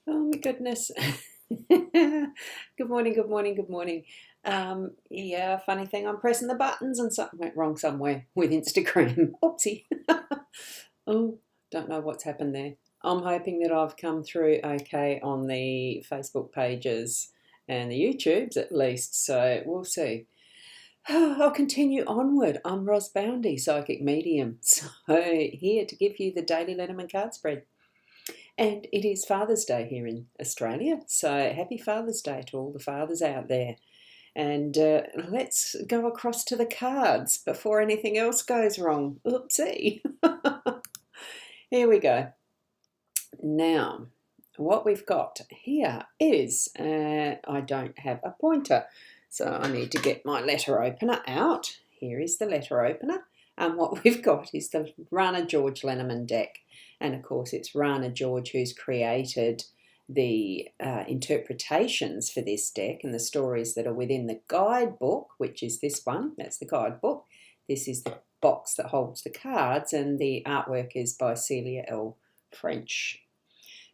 Oh my goodness. Good morning, good morning, good morning. Yeah, funny thing, I'm pressing the buttons and something went wrong somewhere with Instagram. Oopsie. Oh, don't know what's happened there. I'm hoping that I've come through okay on the Facebook pages and the YouTubes at least, so we'll see. I'll continue onward. I'm Ros Boundy, Psychic Medium, so here to give you the daily Lenormand card spread. And it is Father's Day here in Australia, so happy Father's Day to all the fathers out there. And let's go across to the cards before anything else goes wrong. Oopsie. Here we go. Now, what we've got here is, I don't have a pointer, so I need to get my letter opener out. Here is the letter opener. And what we've got is the Rana George Lenormand deck. And of course, it's Rana George who's created the interpretations for this deck and the stories that are within the guidebook, which is this one. That's the guidebook. This is the box that holds the cards, and the artwork is by Celia L. French.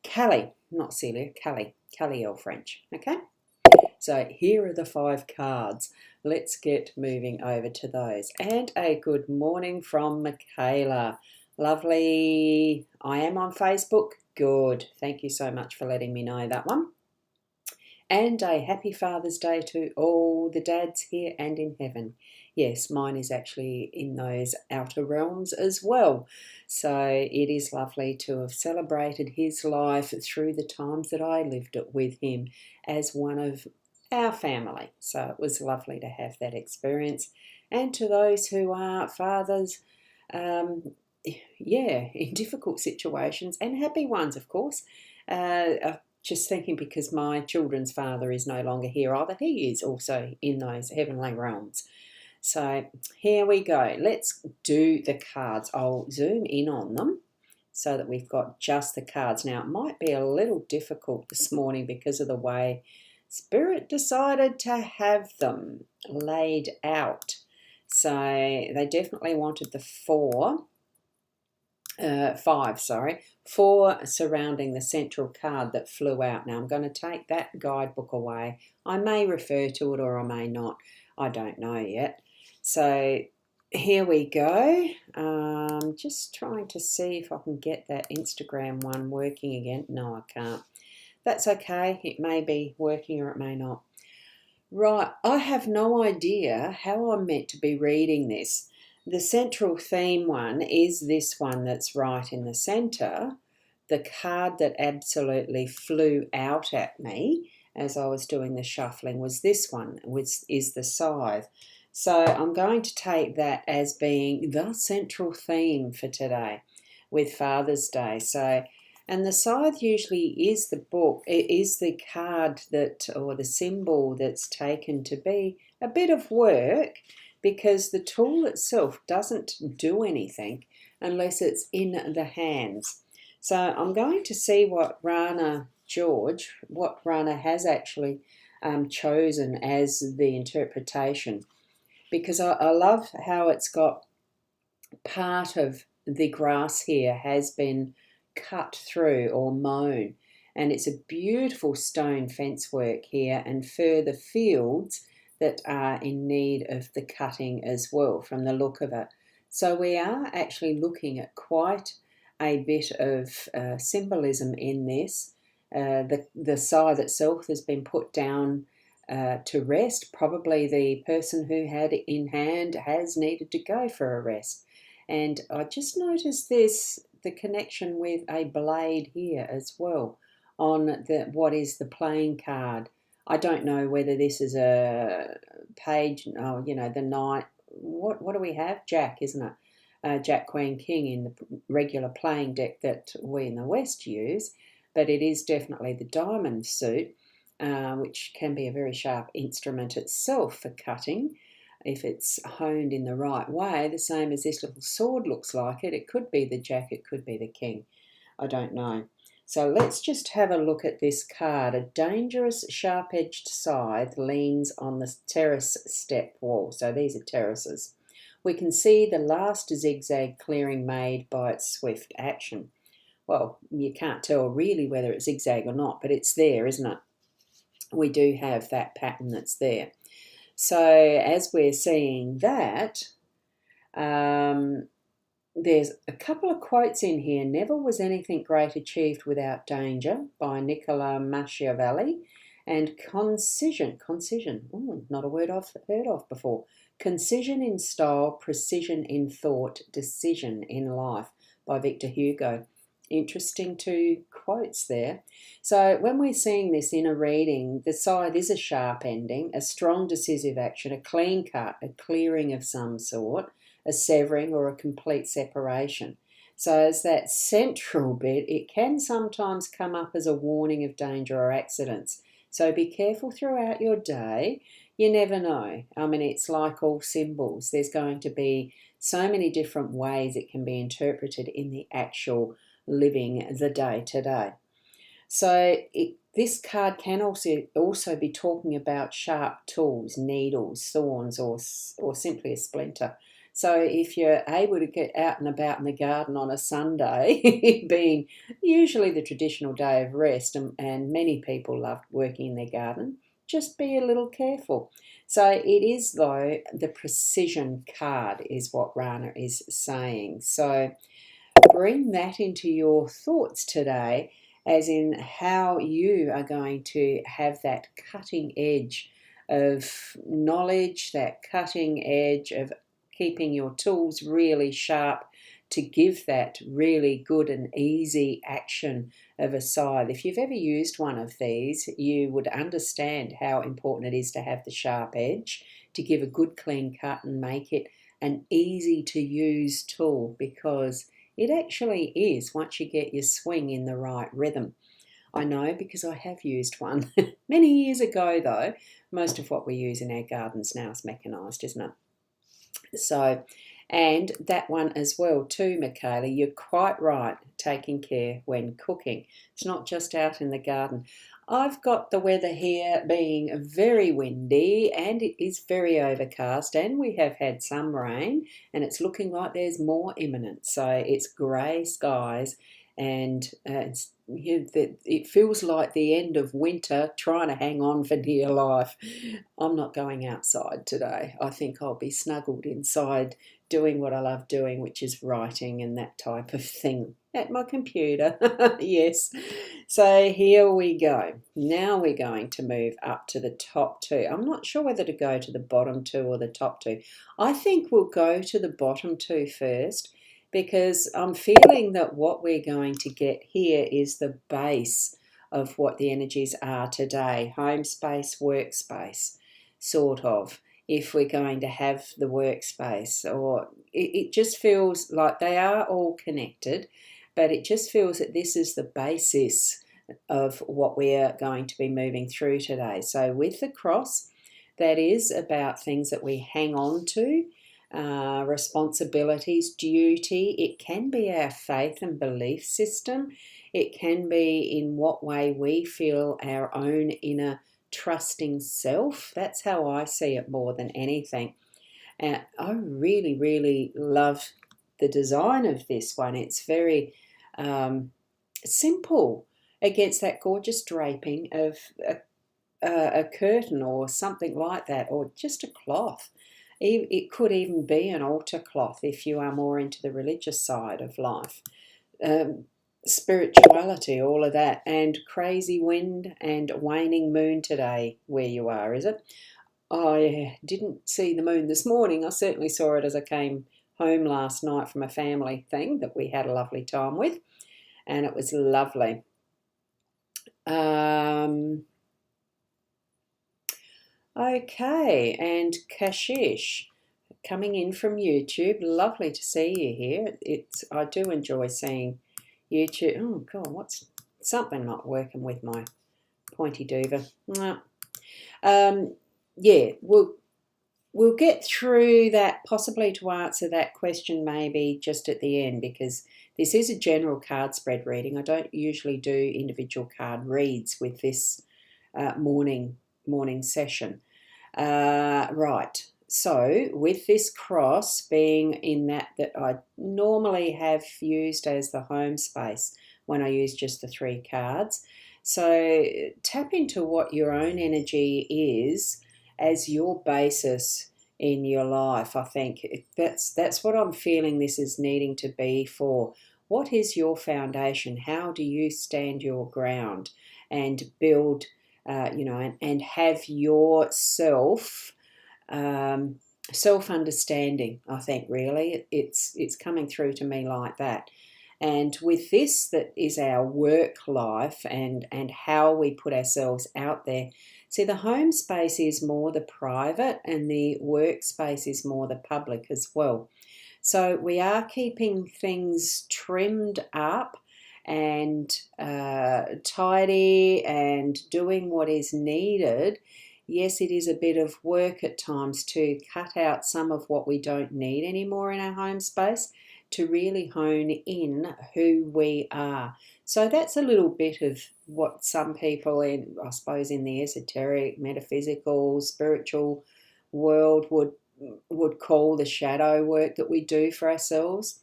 Callie, not Celia, Callie L. French. Okay? So here are the 5 cards. Let's get moving over to those. And a good morning from Michaela. Lovely. I am on Facebook. Good. Thank you so much for letting me know that one. And a happy Father's Day to all the dads here and in heaven. Yes, mine is actually in those outer realms as well. So it is lovely to have celebrated his life through the times that I lived it with him as one of our family. So it was lovely to have that experience. And to those who are fathers, in difficult situations and happy ones, of course. Just thinking because my children's father is no longer here, that he is also in those heavenly realms. So here we go. Let's do the cards. I'll zoom in on them so that we've got just the cards. Now, it might be a little difficult this morning because of the way Spirit decided to have them laid out. So they definitely wanted the 4 surrounding the central card that flew out. Now I'm going to take that guidebook away. I may refer to it or I may not. I don't know yet. So here we go. Just trying to see if I can get that Instagram one working again. No, I can't. That's okay. It may be working or it may not. Right, I have no idea how I'm meant to be reading this. The central theme one is this one that's right in the center. The card that absolutely flew out at me as I was doing the shuffling was this one, which is the scythe. So I'm going to take that as being the central theme for today with Father's Day. So, and the scythe usually is the book, it is the card that, or the symbol that's taken to be a bit of work, because the tool itself doesn't do anything unless it's in the hands. So I'm going to see what Rana has actually chosen as the interpretation, because I love how it's got part of the grass here has been cut through or mown, and it's a beautiful stone fence work here and further fields that are in need of the cutting as well from the look of it. So we are actually looking at quite a bit of symbolism in this. The scythe itself has been put down to rest. Probably the person who had it in hand has needed to go for a rest. And I just noticed the connection with a blade here as well on what is the playing card. I don't know whether this is a page, the knight. What do we have? Jack, isn't it? Jack, Queen, King in the regular playing deck that we in the West use, but it is definitely the diamond suit, which can be a very sharp instrument itself for cutting if it's honed in the right way, the same as this little sword looks like it. It could be the Jack, it could be the King. I don't know. So let's just have a look at this card. A dangerous sharp-edged scythe leans on the terrace step wall. So these are terraces. We can see the last zigzag clearing made by its swift action. well, you can't tell really whether it's zigzag or not, but it's there, isn't it? We do have that pattern that's there. So as we're seeing that, there's a couple of quotes in here. Never was anything great achieved without danger by Nicola Machiavelli, and concision, not a word I've heard of before. Concision in style, precision in thought, decision in life by Victor Hugo. Interesting two quotes there. So when we're seeing this in a reading, the scythe is a sharp ending, a strong decisive action, a clean cut, a clearing of some sort, a severing or a complete separation. So as that central bit, it can sometimes come up as a warning of danger or accidents. So be careful throughout your day. You never know. I mean, it's like all symbols. There's going to be so many different ways it can be interpreted in the actual living the day to day. So this card can also be talking about sharp tools, needles, thorns, or simply a splinter. So if you're able to get out and about in the garden on a Sunday, being usually the traditional day of rest, and many people love working in their garden, just be a little careful. So it is, though, the precision card is what Rana is saying. So bring that into your thoughts today, as in how you are going to have that cutting edge of knowledge, that cutting edge of keeping your tools really sharp to give that really good and easy action of a scythe. If you've ever used one of these, you would understand how important it is to have the sharp edge to give a good clean cut and make it an easy to use tool, because it actually is once you get your swing in the right rhythm. I know because I have used one many years ago, though. Most of what we use in our gardens now is mechanised, isn't it? So, and that one as well too, Michaela, you're quite right, taking care when cooking. It's not just out in the garden. I've got the weather here being very windy, and it is very overcast, and we have had some rain, and it's looking like there's more imminent. So it's grey skies, and it feels like the end of winter, trying to hang on for dear life. I'm not going outside today. I think I'll be snuggled inside doing what I love doing, which is writing and that type of thing at my computer. Yes. So here we go. Now we're going to move up to the top two. I'm not sure whether to go to the bottom two or the top two. I think we'll go to the bottom two first, because I'm feeling that what we're going to get here is the base of what the energies are today. Home space, workspace, sort of, if we're going to have the workspace. Or it just feels like they are all connected, but it just feels that this is the basis of what we are going to be moving through today. So with the cross, that is about things that we hang on to, responsibilities, duty. It can be our faith and belief system. It can be in what way we feel our own inner trusting self. That's how I see it more than anything. And I really, really love the design of this one. It's very simple against that gorgeous draping of a curtain or something like that, or just a cloth. It could even be an altar cloth if you are more into the religious side of life. Spirituality, all of that, and crazy wind and waning moon today where you are, is it? I didn't see the moon this morning. I certainly saw it as I came home last night from a family thing that we had a lovely time with, and it was lovely. Okay, and Kashish coming in from YouTube. Lovely to see you here. I do enjoy seeing YouTube. Oh God, what's something not working with my pointy duva? Yeah, we'll get through that, possibly to answer that question maybe just at the end, because this is a general card spread reading. I don't usually do individual card reads with this morning session. Right. So with this cross being in that I normally have used as the home space, when I use just the 3 cards. So tap into what your own energy is as your basis in your life. I think that's what I'm feeling this is needing to be for. What is your foundation? How do you stand your ground and build, and have your self-understanding? I think really it's coming through to me like that. And with this, that is our work life and how we put ourselves out there. See, the home space is more the private and the workspace is more the public as well. So we are keeping things trimmed up and tidy and doing what is needed. Yes, it is a bit of work at times to cut out some of what we don't need anymore in our home space, to really hone in who we are. So that's a little bit of what some people in, I suppose, in the esoteric, metaphysical, spiritual world would call the shadow work that we do for ourselves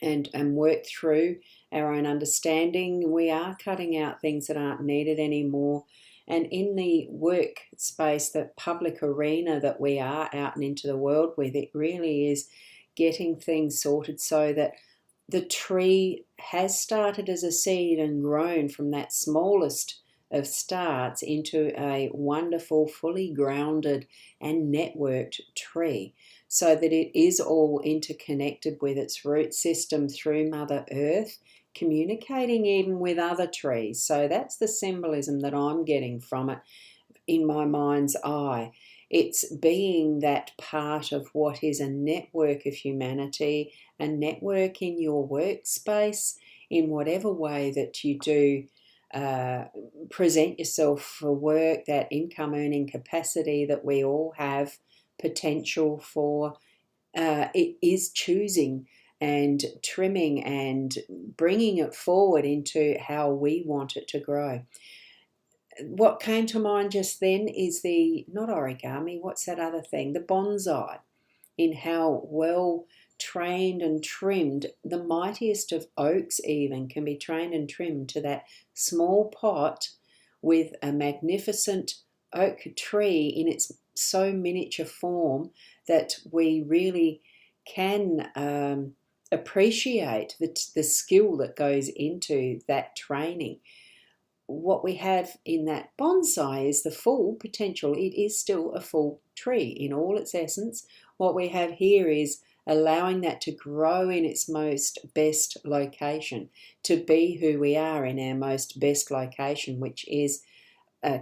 and work through our own understanding. We are cutting out things that aren't needed anymore. And in the workspace, the public arena that we are out and into the world with, it really is getting things sorted so that the tree has started as a seed and grown from that smallest of starts into a wonderful, fully grounded and networked tree, so that it is all interconnected with its root system through Mother Earth, communicating even with other trees. So that's the symbolism that I'm getting from it in my mind's eye. It's being that part of what is a network of humanity, a network in your workspace, in whatever way that you do present yourself for work, that income earning capacity that we all have potential for. It is choosing and trimming and bringing it forward into how we want it to grow. What came to mind just then is not origami, what's that other thing? The bonsai, in how well trained and trimmed, the mightiest of oaks even can be trained and trimmed to that small pot with a magnificent oak tree in its so miniature form that we really can appreciate the skill that goes into that training. What we have in that bonsai is the full potential. It is still a full tree in all its essence. What we have here is allowing that to grow in its most best location, to be who we are in our most best location, which is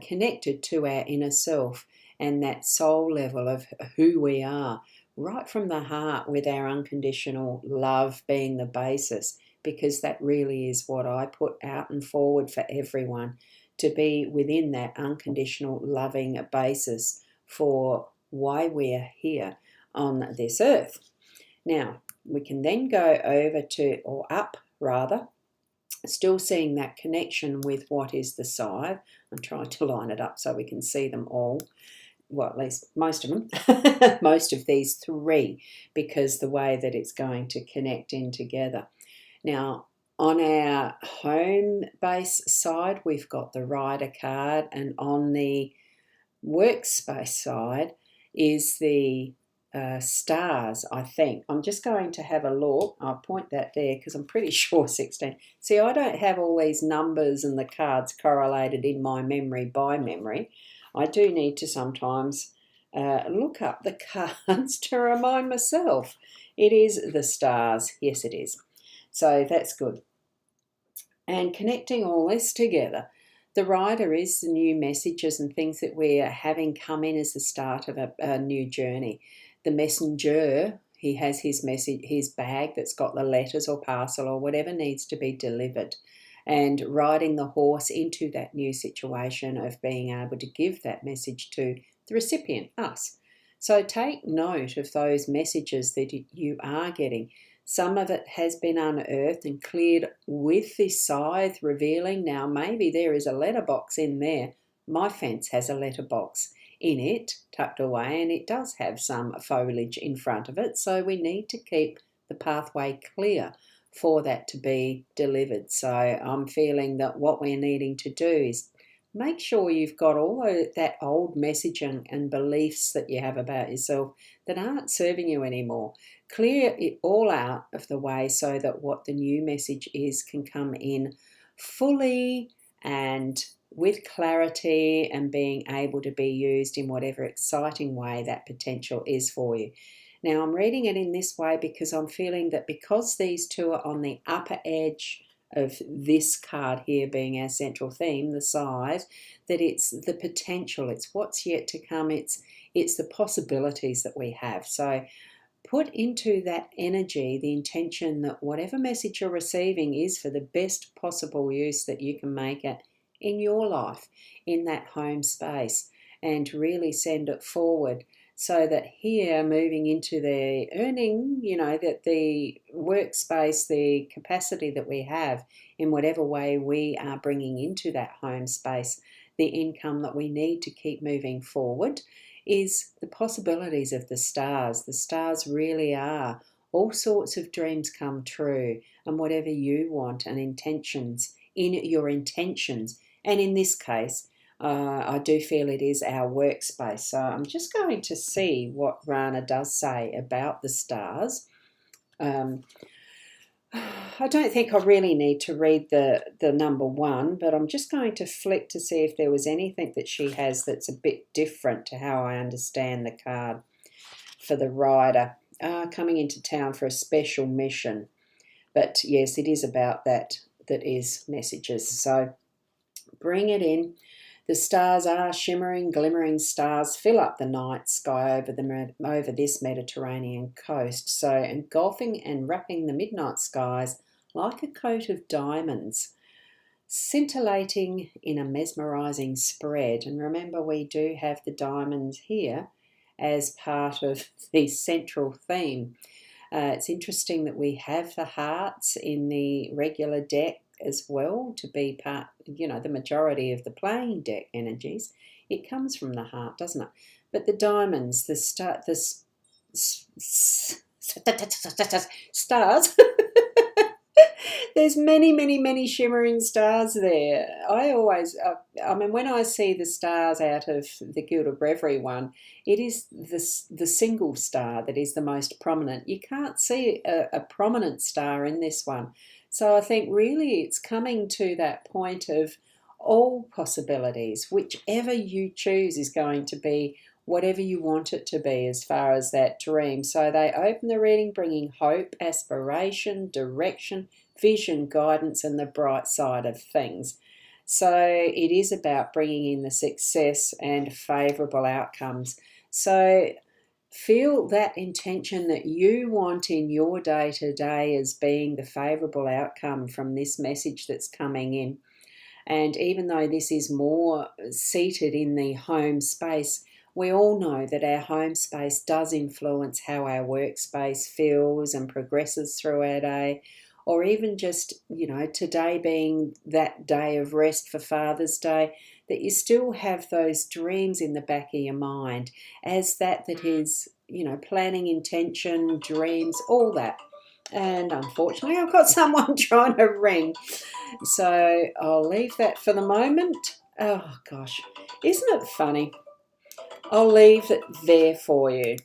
connected to our inner self and that soul level of who we are, right from the heart, with our unconditional love being the basis, because that really is what I put out and forward for everyone, to be within that unconditional loving basis for why we're here on this earth. Now, we can then go over to, or up rather, still seeing that connection with what is the scythe. I'm trying to line it up so we can see them all. Well, at least most of them, most of these 3, because the way that it's going to connect in together. Now, on our home base side, we've got the Rider card, and on the workspace side is the stars, I think. I'm just going to have a look. I'll point that there because I'm pretty sure 16. See, I don't have all these numbers and the cards correlated in my memory by memory. I do need to sometimes look up the cards to remind myself. It is the stars. Yes, it is. So that's good. And connecting all this together, the Rider is the new messages and things that we're having come in as the start of a new journey. The messenger, he has his message, his bag that's got the letters or parcel or whatever needs to be delivered, and riding the horse into that new situation of being able to give that message to the recipient, us. So take note of those messages that you are getting. Some of it has been unearthed and cleared with this scythe, revealing now maybe there is a letterbox in there. My fence has a letterbox in it, tucked away, and it does have some foliage in front of it, so we need to keep the pathway clear for that to be delivered. So I'm feeling that what we're needing to do is make sure you've got all that old messaging and beliefs that you have about yourself that aren't serving you anymore. Clear it all out of the way so that what the new message is can come in fully and with clarity and being able to be used in whatever exciting way that potential is for you. Now, I'm reading it in this way because I'm feeling that because these two are on the upper edge of this card here being our central theme, the size, that it's the potential, it's what's yet to come, it's the possibilities that we have. So put into that energy the intention that whatever message you're receiving is for the best possible use that you can make it in your life, in that home space, and really send it forward. So that here, moving into the earning, that the workspace, the capacity that we have in whatever way we are bringing into that home space, the income that we need to keep moving forward, is the possibilities of the stars. The stars really are all sorts of dreams come true, and whatever you want and intentions, in your intentions, and in this case, I do feel it is our workspace. So I'm just going to see what Rana does say about the stars. I don't think I really need to read the number one, but I'm just going to flick to see if there was anything that she has that's a bit different to how I understand the card for the rider coming into town for a special mission. But yes, it is about that is messages. So bring it in. The stars are shimmering, glimmering stars fill up the night sky over this Mediterranean coast, so engulfing and wrapping the midnight skies like a coat of diamonds, scintillating in a mesmerising spread. And remember, we do have the diamonds here as part of the central theme. It's interesting that we have the hearts in the regular deck as well to be part, the majority of the playing deck energies. It comes from the heart, doesn't it? But the diamonds, the stars, there's many, many, many shimmering stars there. When I see the stars out of the Gilded Reverie one, it is the single star that is the most prominent. You can't see a prominent star in this one. So I think really it's coming to that point of all possibilities. Whichever you choose is going to be whatever you want it to be as far as that dream. So they open the reading bringing hope, aspiration, direction, vision, guidance, and the bright side of things. So it is about bringing in the success and favourable outcomes. So feel that intention that you want in your day-to-day as being the favourable outcome from this message that's coming in. And even though this is more seated in the home space, we all know that our home space does influence how our workspace feels and progresses through our day. Or even just, today being that day of rest for Father's Day, that you still have those dreams in the back of your mind as that is, planning, intention, dreams, all that. And unfortunately, I've got someone trying to ring. So I'll leave that for the moment. Oh, gosh. Isn't it funny? I'll leave it there for you.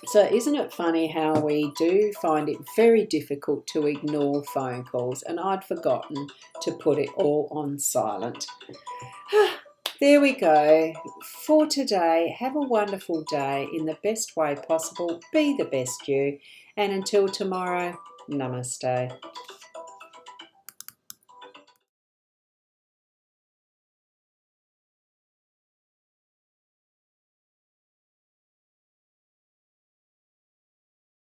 So isn't it funny how we do find it very difficult to ignore phone calls, and I'd forgotten to put it all on silent. There we go for today. Have a wonderful day in the best way possible. Be the best you. And until tomorrow, namaste.